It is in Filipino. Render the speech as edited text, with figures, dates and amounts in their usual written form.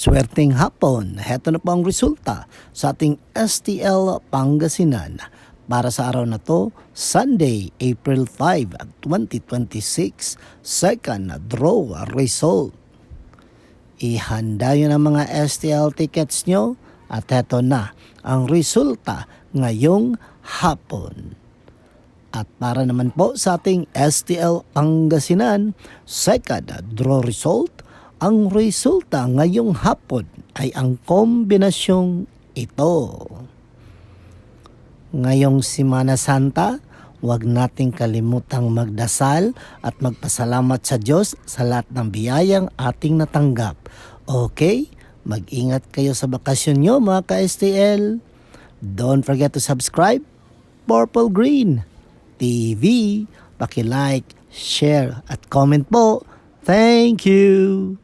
Swerteng hapon, heto na po ang resulta sa ating STL Pangasinan para sa araw na to, Sunday, April 5, 2026, second draw result. Ihanda yun ang mga STL tickets nyo at heto na ang resulta ngayong hapon. At para naman po sa ating STL Pangasinan, second draw result, ang resulta ngayong hapon ay ang kombinasyong ito. Ngayong Semana Santa, huwag nating kalimutang magdasal at magpasalamat sa Diyos sa lahat ng biyayang ating natanggap. Okay? Mag-ingat kayo sa bakasyon nyo mga ka-STL. Don't forget to subscribe, Purple Green TV. Paki-like, share at comment po. Thank you!